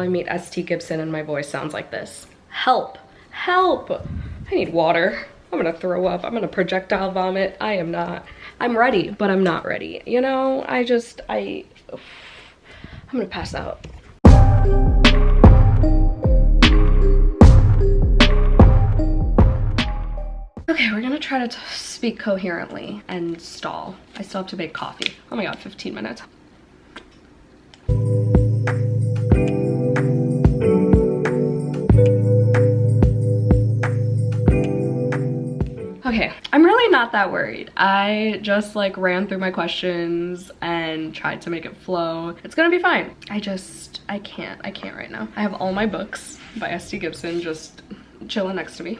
I meet St. Gibson and my voice sounds like this. Help, help. I need water. I'm gonna throw up. I'm gonna projectile vomit. I'm ready, but I'm not ready. You know, I'm gonna pass out. Okay, we're gonna try to speak coherently and stall. I still have to make coffee. Oh my god, 15 minutes. Okay, I'm really not that worried. I just like ran through my questions and tried to make it flow. It's gonna be fine. I can't right now. I have all my books by St. Gibson just chilling next to me.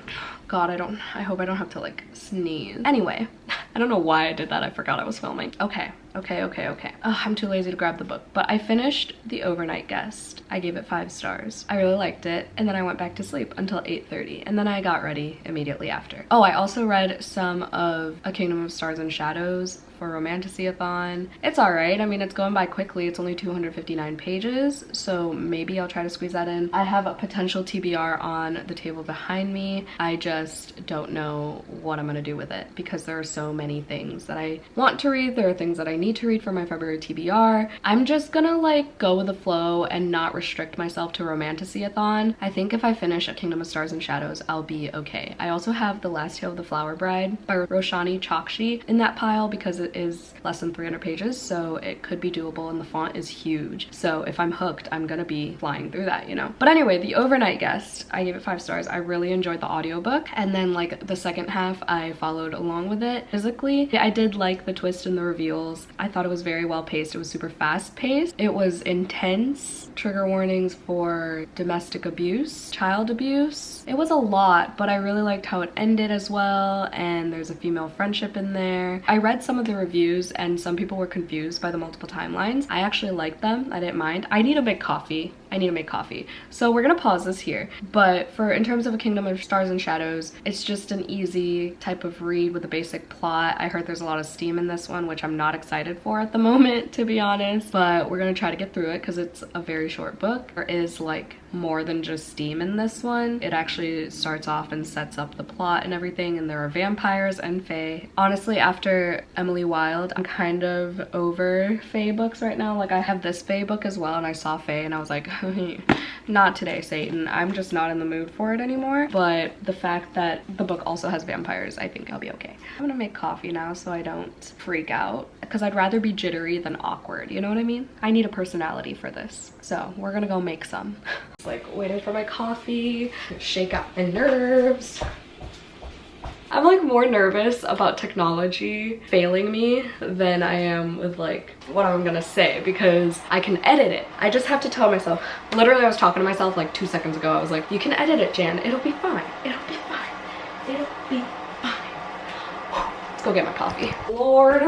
God, I hope I don't have to like sneeze. Anyway, I don't know why I did that. I forgot I was filming. Okay. I'm too lazy to grab the book, but I finished The Overnight Guest. I gave it 5 stars. I really liked it, and then I went back to sleep until 8:30, and then I got ready immediately after. Oh, I also read some of A Kingdom of Stars and Shadows for Romantasy-a-thon. It's alright. I mean, it's going by quickly. It's only 259 pages, so maybe I'll try to squeeze that in. I have a potential TBR on the table behind me. I just don't know what I'm gonna do with it because there are so many things that I want to read. There are things that I need to read for my February TBR. I'm just gonna like go with the flow and not restrict myself to Romantasy-a-thon. I think if I finish A Kingdom of Stars and Shadows, I'll be okay. I also have The Last Tale of the Flower Bride by Roshani Chokshi in that pile because it is less than 300 pages, so it could be doable, and the font is huge. So if I'm hooked, I'm gonna be flying through that, you know? But anyway, The Overnight Guest, I gave it 5 stars. I really enjoyed the audiobook, and then like the second half, I followed along with it physically. I did like the twist and the reveals. I thought it was very well paced. It was super fast paced. It was intense. Trigger warnings for domestic abuse, child abuse. It was a lot, but I really liked how it ended as well, and there's a female friendship in there. I read some of the reviews and some people were confused by the multiple timelines. I actually liked them. I didn't mind. I need to make coffee. So we're gonna pause this here. But in terms of A Kingdom of Stars and Shadows, it's just an easy type of read with a basic plot. I heard there's a lot of steam in this one, which I'm not excited for at the moment, to be honest. But we're gonna try to get through it because it's a very short book. There is like more than just steam in this one. It actually starts off and sets up the plot and everything, and there are vampires and fae. Honestly, after Emily Wilde, I'm kind of over fae books right now. Like I have this fae book as well, and I saw fae and I was like, not today, Satan. I'm just not in the mood for it anymore. But the fact that the book also has vampires, I think I'll be okay. I'm gonna make coffee now so I don't freak out, because I'd rather be jittery than awkward, you know what I mean? I need a personality for this. So we're gonna go make some. Like waiting for my coffee, shake out my nerves. I'm like more nervous about technology failing me than I am with like what I'm gonna say, because I can edit it. I just have to tell myself, literally I was talking to myself like 2 seconds ago. I was like, you can edit it, Jan. It'll be fine. It'll be fine. It'll be fine. Let's go get my coffee. Lord,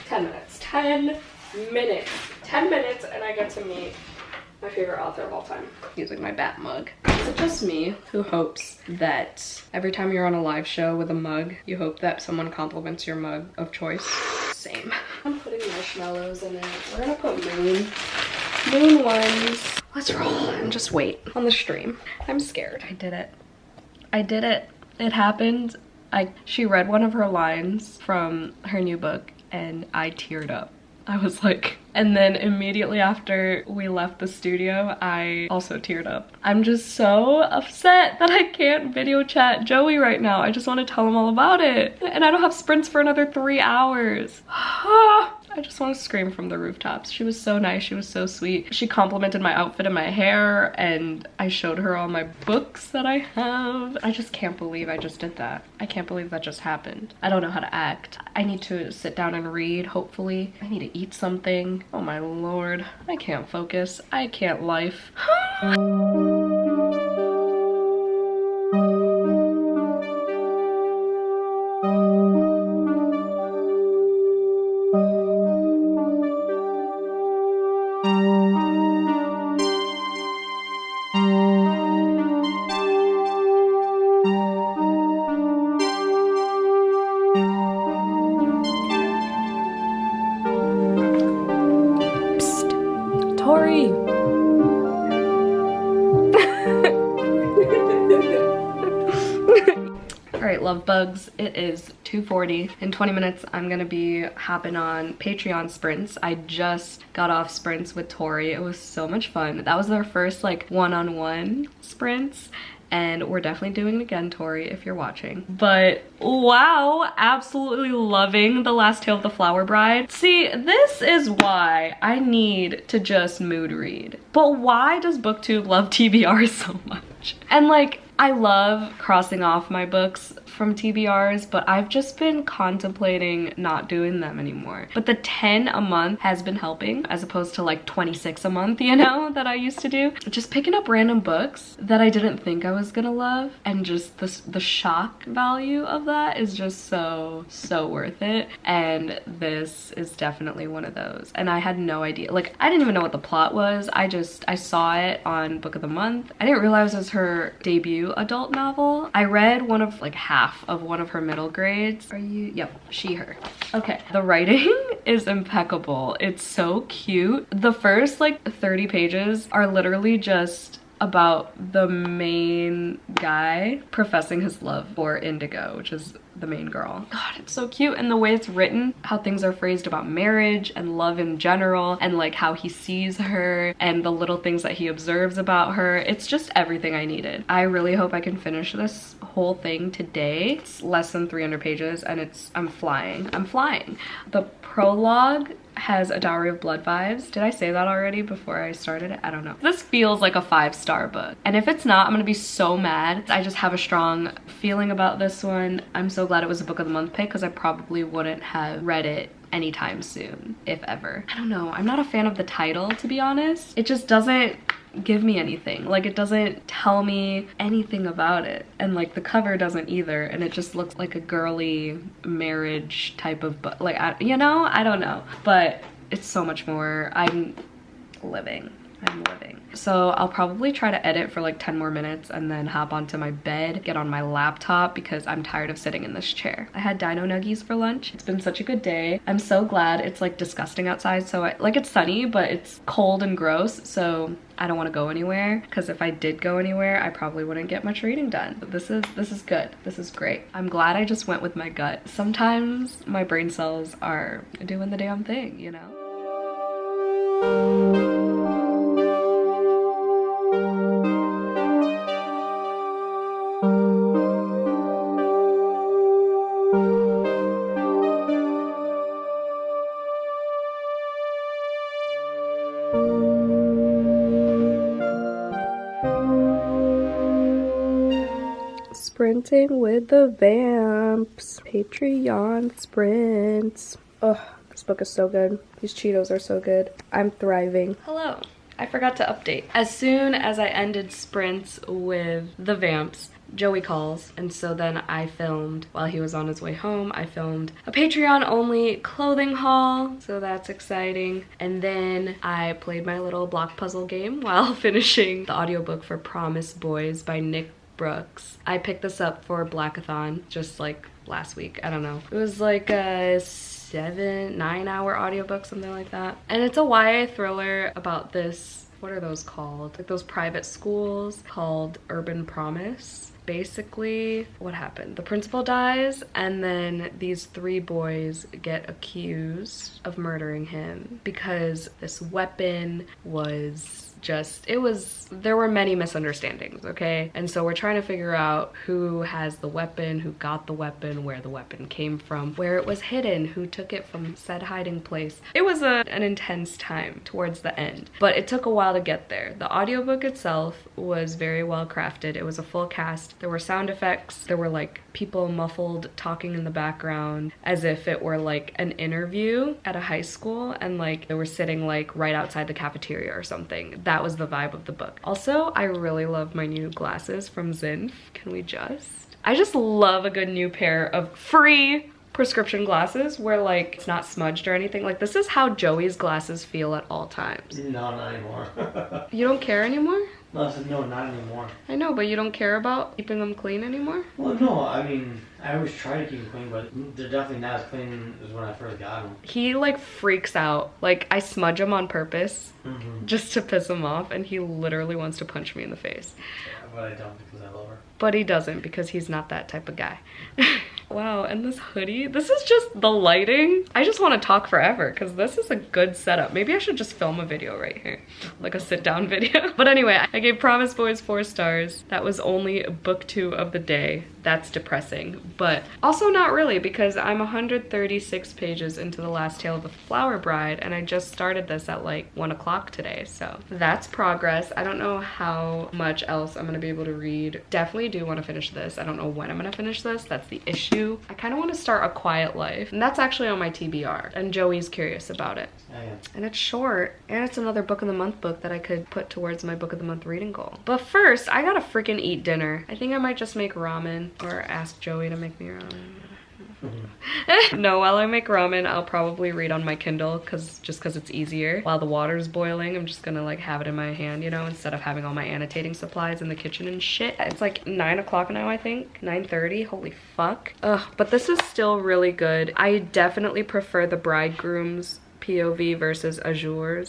10 minutes. 10 minutes. 10 minutes and I get to meet my favorite author of all time. Using my bat mug. Is it just me who hopes that every time you're on a live show with a mug, you hope that someone compliments your mug of choice? Same. I'm putting marshmallows in it. We're gonna put moon ones. Let's roll and just wait on the stream. I'm scared. I did it. It happened. She read one of her lines from her new book and I teared up. I was like, and then immediately after we left the studio, I also teared up. I'm just so upset that I can't video chat Joey right now. I just want to tell him all about it. And I don't have sprints for another 3 hours. I just want to scream from the rooftops. She was so nice. She was so sweet. She complimented my outfit and my hair, and I showed her all my books that I have. I just can't believe I just did that. I can't believe that just happened. I don't know how to act. I need to sit down and read, hopefully. I need to eat something. Oh my lord. I can't focus. I can't life. All right, love bugs, it is 2:40. In 20 minutes, I'm gonna be hopping on Patreon sprints. I just got off sprints with Tori. It was so much fun. That was our first like one-on-one sprints. And we're definitely doing it again, Tori, if you're watching. But wow, absolutely loving The Last Tale of the Flower Bride. See, this is why I need to just mood read. But why does BookTube love TBR so much? And like, I love crossing off my books from TBRs, but I've just been contemplating not doing them anymore. But the 10 a month has been helping, as opposed to like 26 a month, you know, that I used to do. Just picking up random books that I didn't think I was gonna love, and just the shock value of that is just so worth it. And this is definitely one of those. And I had no idea, like I didn't even know what the plot was. I saw it on Book of the Month. I didn't realize it was her debut adult novel. I read one of like half of one of her middle grades. Yep, she, her. Okay, the writing is impeccable. It's so cute. The first like 30 pages are literally just about the main guy professing his love for Indigo, which is the main girl. God, it's so cute. And the way it's written, how things are phrased about marriage and love in general, and like how he sees her and the little things that he observes about her. It's just everything I needed. I really hope I can finish this whole thing today. It's less than 300 pages and I'm flying. I'm flying. The prologue has a Dowry of Blood vibes. Did I say that already before I started it? I don't know. This feels like a 5-star book. And if it's not, I'm gonna be so mad. I just have a strong feeling about this one. I'm so glad it was a Book of the Month pick because I probably wouldn't have read it anytime soon, if ever. I don't know. I'm not a fan of the title, to be honest. It just doesn't give me anything. Like, it doesn't tell me anything about it. And like the cover doesn't either. And it just looks like a girly marriage type of book. Like, you know, I don't know. But it's so much more. I'm living. So I'll probably try to edit for like 10 more minutes and then hop onto my bed, get on my laptop because I'm tired of sitting in this chair. I had dino nuggies for lunch. It's been such a good day. I'm so glad. It's like disgusting outside, so like it's sunny, but it's cold and gross, so I don't want to go anywhere, because if I did go anywhere, I probably wouldn't get much reading done. But this is good. This is great. I'm glad I just went with my gut. Sometimes my brain cells are doing the damn thing, you know? Sprinting with the vamps. Patreon sprints. Oh, this book is so good. These Cheetos are so good. I'm thriving. Hello. I forgot to update. As soon as I ended sprints with the vamps, Joey calls, and so then I filmed while he was on his way home. I filmed a Patreon only clothing haul, so that's exciting. And then I played my little block puzzle game while finishing the audiobook for Promise Boys by Nick Brooks. I picked this up for Blackathon just like last week. I don't know. It was like a 7-9 hour audiobook, something like that. And it's a YA thriller about this, what are those called? Like those private schools called Urban Promise. Basically, what happened? The principal dies, and then these 3 boys get accused of murdering him because this weapon was there were many misunderstandings, okay? And so we're trying to figure out who has the weapon, who got the weapon, where the weapon came from, where it was hidden, who took it from said hiding place. It was an intense time towards the end, but it took a while to get there. The audiobook itself was very well crafted. It was a full cast. There were sound effects. There were like people muffled talking in the background as if it were like an interview at a high school, and like they were sitting like right outside the cafeteria or something. That was the vibe of the book. Also, I really love my new glasses from Zinf. I just love a good new pair of free prescription glasses where like it's not smudged or anything. Like, this is how Joey's glasses feel at all times. No, not anymore. You don't care anymore? No, I said no, not anymore. I know, but you don't care about keeping them clean anymore? Well, no, I mean, I always try to keep them clean, but they're definitely not as clean as when I first got them. He like freaks out. Like I smudge him on purpose just to piss him off, and he literally wants to punch me in the face. Yeah, but I don't because I love her. But he doesn't because he's not that type of guy. Wow, and this hoodie, this is just the lighting. I just want to talk forever because this is a good setup. Maybe I should just film a video right here, like a sit down video. But anyway, I gave Promise Boys 4 stars. That was only book 2 of the day. That's depressing, but also not really because I'm 136 pages into The Last Tale of the Flower Bride and I just started this at like 1 o'clock today. So that's progress. I don't know how much else I'm gonna be able to read. Definitely do want to finish this. I don't know when I'm gonna finish this. That's the issue. I kind of want to start A Quiet Life, and that's actually on my TBR, and Joey's curious about it. And it's short, and it's another book of the month book that I could put towards my book of the month reading goal. But first, I gotta freaking eat dinner. I think I might just make ramen or ask Joey to make me ramen. No, while I make ramen, I'll probably read on my Kindle just because it's easier. While the water's boiling, I'm just gonna like have it in my hand, you know, instead of having all my annotating supplies in the kitchen and shit. It's like 9 o'clock now, I think. 9:30, holy fuck. Ugh, but this is still really good. I definitely prefer the bridegroom's POV versus Azure.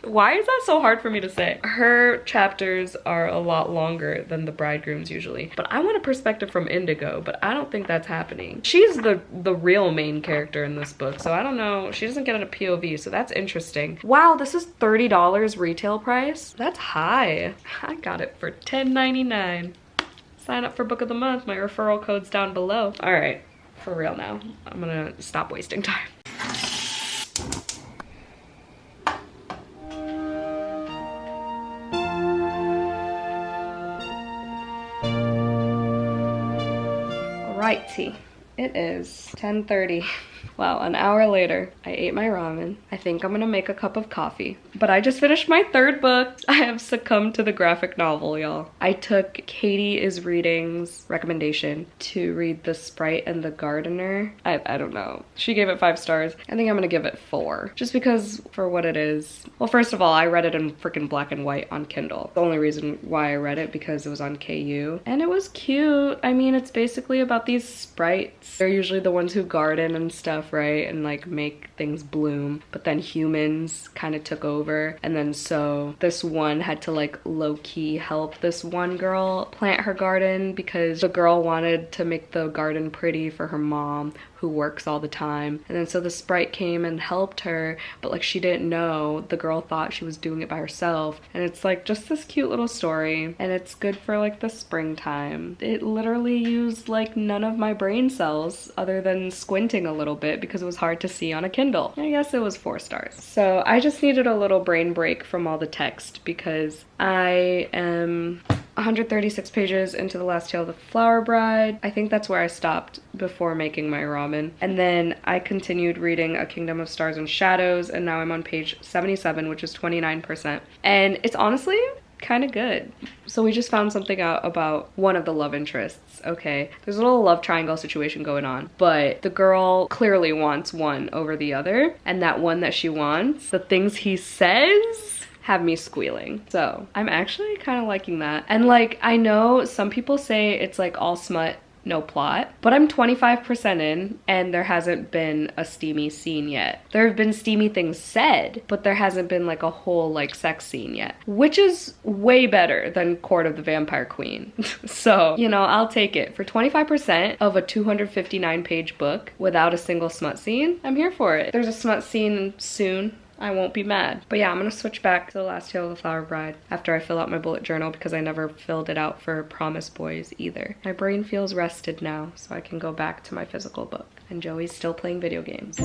Why is that so hard for me to say? Her chapters are a lot longer than the bridegroom's usually, but I want a perspective from Indigo, but I don't think that's happening. She's the real main character in this book, so I don't know. She doesn't get a POV, so that's interesting. Wow, this is $30 retail price. That's high. I got it for $10.99. Sign up for book of the month. My referral code's down below. All right. For real now. I'm gonna stop wasting time. Alrighty. It is 10:30. Wow, an hour later, I ate my ramen. I think I'm gonna make a cup of coffee. But I just finished my 3rd book. I have succumbed to the graphic novel, y'all. I took Katie is Reading's recommendation to read The Sprite and the Gardener. I don't know. She gave it 5 stars. I think I'm gonna give it 4. Just because for what it is. Well, first of all, I read it in freaking black and white on Kindle. The only reason why I read it because it was on KU. And it was cute. I mean, it's basically about these sprites. They're usually the ones who garden and stuff, right? And like make things bloom. But then humans kind of took over. And then so this one had to like low-key help this one girl plant her garden because the girl wanted to make the garden pretty for her mom who works all the time. And then so the sprite came and helped her, but like she didn't know. The girl thought she was doing it by herself. And it's like just this cute little story. And it's good for like the springtime. It literally used like none of my brain cells other than squinting a little bit because it was hard to see on a Kindle. I guess it was 4 stars. So I just needed a little brain break from all the text because I am 136 pages into The Last Tale of the Flower Bride. I think that's where I stopped before making my ramen. And then I continued reading A Kingdom of Stars and Shadows, and now I'm on page 77, which is 29%. And it's honestly kind of good. So we just found something out about one of the love interests. Okay, there's a little love triangle situation going on, but the girl clearly wants one over the other, and that one that she wants, the things he says have me squealing. So I'm actually kind of liking that. And like, I know some people say it's like all smut, no plot, but I'm 25% in and there hasn't been a steamy scene yet. There have been steamy things said, but there hasn't been like a whole like sex scene yet, which is way better than Court of the Vampire Queen. So, you know, I'll take it. For 25% of a 259 page book without a single smut scene, I'm here for it. There's a smut scene soon. I won't be mad. But yeah, I'm gonna switch back to The Last Tale of the Flower Bride after I fill out my bullet journal because I never filled it out for Promise Boys either. My brain feels rested now, so I can go back to my physical book. And Joey's still playing video games.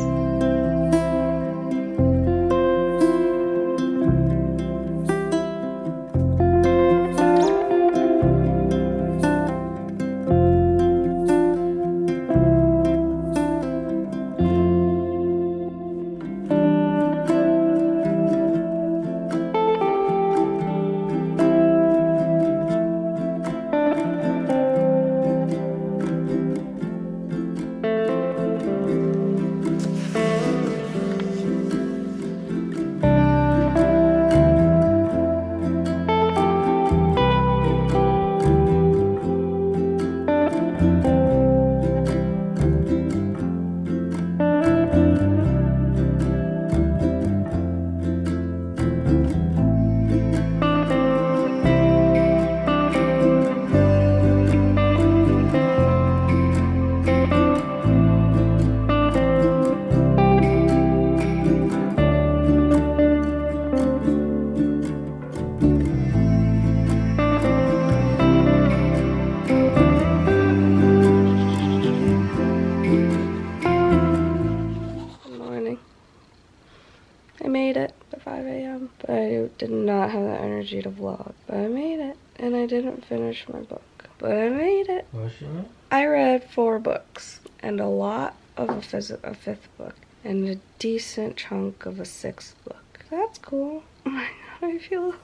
vlog, but I made it. And I didn't finish my book, but I made it. What's your I read 4 books and a lot of a 5th book and a decent chunk of a 6th book. That's cool. Oh my god, I feel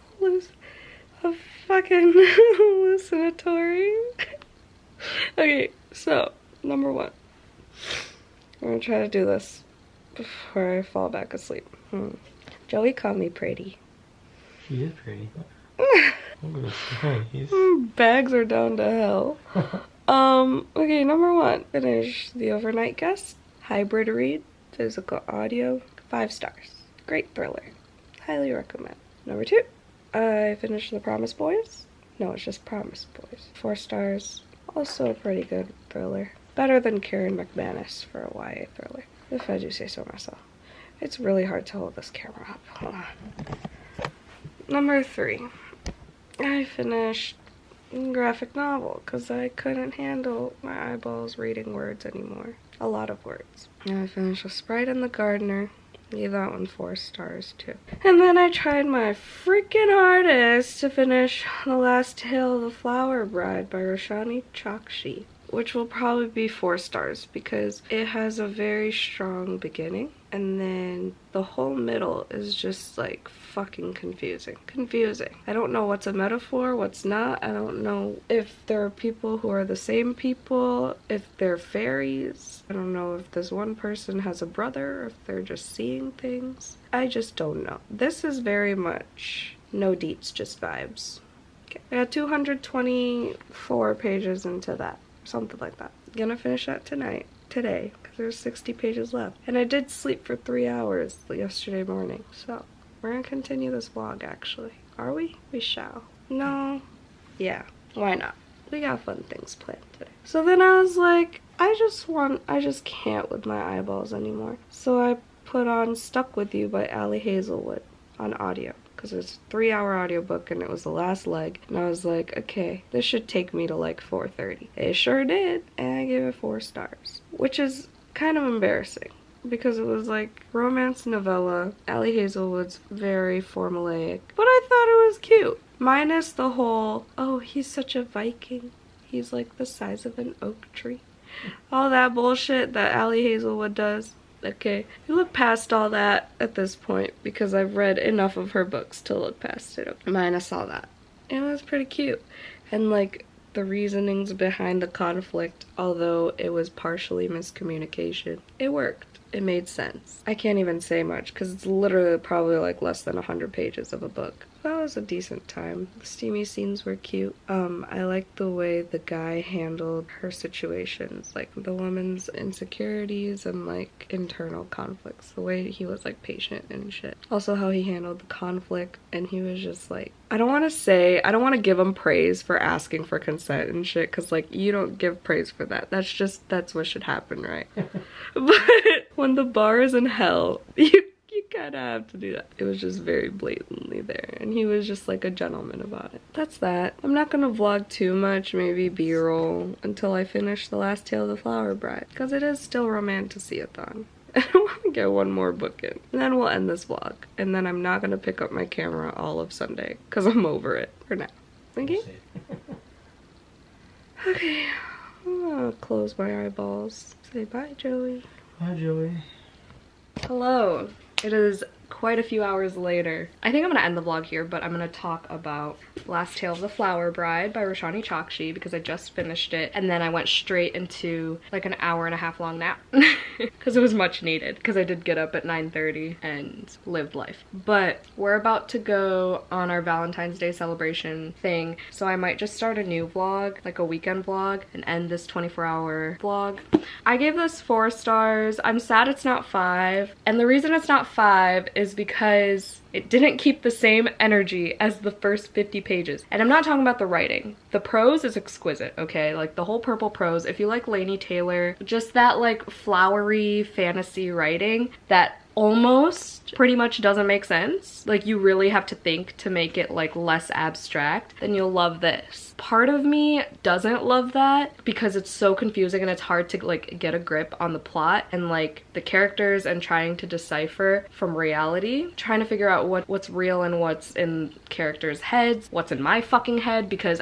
a fucking hallucinatory. Okay, so number 1. I'm gonna try to do this before I fall back asleep. Joey called me pretty. She is pretty. I'm gonna say, Bags are down to hell. Okay, number 1. Finish The Overnight Guest. Hybrid read. Physical audio. 5 stars. Great thriller. Highly recommend. Number 2. I finished The Promise Boys. No, it's just Promise Boys. 4 stars. Also a pretty good thriller. Better than Karen McManus for a YA thriller, if I do say so myself. It's really hard to hold this camera up. Hold on. Number 3. I finished a graphic novel because I couldn't handle my eyeballs reading words anymore. A lot of words. And I finished A Sprite and the Gardener. Gave that one 4 stars too. And then I tried my freaking hardest to finish The Last Tale of the Flower Bride by Roshani Chokshi, which will probably be 4 stars because it has a very strong beginning and then the whole middle is just like fucking confusing. I don't know what's a metaphor, what's not. I don't know if there are people who are the same people, if they're fairies. I don't know if this one person has a brother, or if they're just seeing things. I just don't know. This is very much no deets, just vibes. Okay. I got 224 pages into that. Something like that. Gonna finish that today, because there's 60 pages left. And I did sleep for 3 hours yesterday morning, so we're gonna continue this vlog actually. Are we? We shall. No? Yeah, why not? We got fun things planned today. So then I was like, I just can't with my eyeballs anymore. So I put on Stuck With You by Ali Hazelwood on audio, because it's a 3-hour audiobook and it was the last leg, and I was like, okay, this should take me to like 4:30. It sure did, and I gave it 4 stars, which is kind of embarrassing because it was like romance novella. Ali Hazelwood's very formulaic, but I thought it was cute, minus the whole, oh, he's such a Viking, he's like the size of an oak tree, all that bullshit that Ali Hazelwood does. Okay, I look past all that at this point because I've read enough of her books to look past it. Minus all that. It was pretty cute. And like the reasonings behind the conflict, although it was partially miscommunication, it worked. It made sense. I can't even say much because it's literally probably like less than 100 pages of a book. That was a decent time. The steamy scenes were cute. I liked the way the guy handled her situations, like the woman's insecurities and like internal conflicts, the way he was like patient and shit. Also how he handled the conflict, and he was just like, I don't want to give him praise for asking for consent and shit, because like you don't give praise for that. That's what should happen, right? But when the bar is in hell, you kind of have to do that. It was just very blatantly there, and he was just like a gentleman about it. That's that. I'm not gonna vlog too much, maybe b-roll, until I finish The Last Tale of the Flower Bride, because it is still Romantasy-a-thon. I want to get one more book in, and then we'll end this vlog, and then I'm not gonna pick up my camera all of Sunday because I'm over it for now. Okay? Okay, I'm gonna close my eyeballs. Say bye, Joey. Hi, Joey. Hello. It is quite a few hours later. I think I'm gonna end the vlog here, but I'm gonna talk about Last Tale of the Flower Bride by Roshani Chokshi because I just finished it, and then I went straight into like an hour-and-a-half long nap because it was much needed, because I did get up at 9:30 and lived life. But we're about to go on our Valentine's Day celebration thing, so I might just start a new vlog, like a weekend vlog, and end this 24-hour vlog. I gave this 4 stars. I'm sad it's not 5, and the reason it's not 5 is because it didn't keep the same energy as the first 50 pages. And I'm not talking about the writing. The prose is exquisite, okay? Like the whole purple prose. If you like Laini Taylor, just that like flowery fantasy writing that almost pretty much doesn't make sense. Like, you really have to think to make it like less abstract, then you'll love this. Part of me doesn't love that because it's so confusing and it's hard to like get a grip on the plot and like the characters and trying to decipher from reality, trying to figure out what's real and what's in characters' heads, what's in my fucking head, because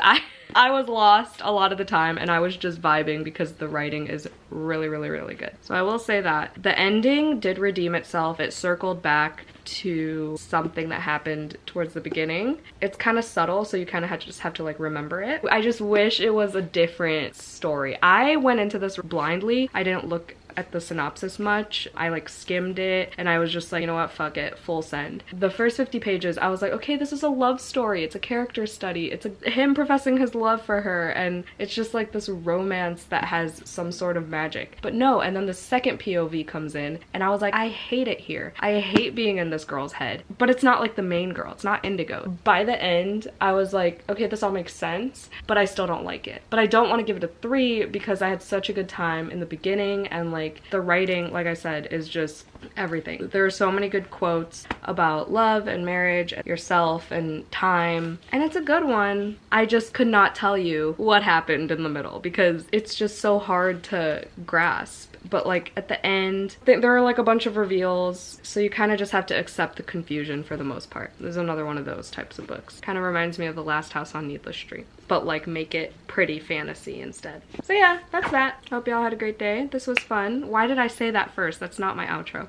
I was lost a lot of the time and I was just vibing because the writing is really, really, really good. So I will say that the ending did redeem itself. It circled back to something that happened towards the beginning. It's kind of subtle, so you kind of just have to like remember it. I just wish it was a different story. I went into this blindly. I didn't look at the synopsis much. I like skimmed it and I was just like, you know what, fuck it, full send. The first 50 pages, I was like, okay, this is a love story. It's a character study. It's him professing his love for her, and it's just like this romance that has some sort of magic. But no, and then the second POV comes in and I was like, I hate it here. I hate being in this girl's head. But it's not like the main girl. It's not Indigo. By the end, I was like, okay, this all makes sense, but I still don't like it. But I don't want to give it a 3 because I had such a good time in the beginning, and like the writing, like I said, is just everything. There are so many good quotes about love and marriage, yourself and time, and it's a good one. I just could not tell you what happened in the middle because it's just so hard to grasp. But like at the end, there are like a bunch of reveals, so you kind of just have to accept the confusion for the most part. There's another one of those types of books. Kind of reminds me of The Last House on Needless Street, but like make it pretty fantasy instead. So yeah, that's that. Hope y'all had a great day. This was fun. Why did I say that first? That's not my outro.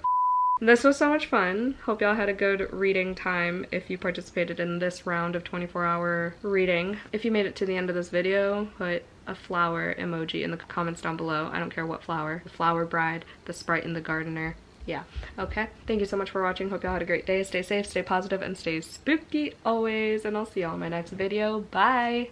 This was so much fun. Hope y'all had a good reading time if you participated in this round of 24-hour reading. If you made it to the end of this video, put a flower emoji in the comments down below. I don't care what flower. The flower bride, the sprite, and the gardener. Yeah, okay. Thank you so much for watching. Hope y'all had a great day. Stay safe, stay positive, and stay spooky always. And I'll see y'all in my next video. Bye!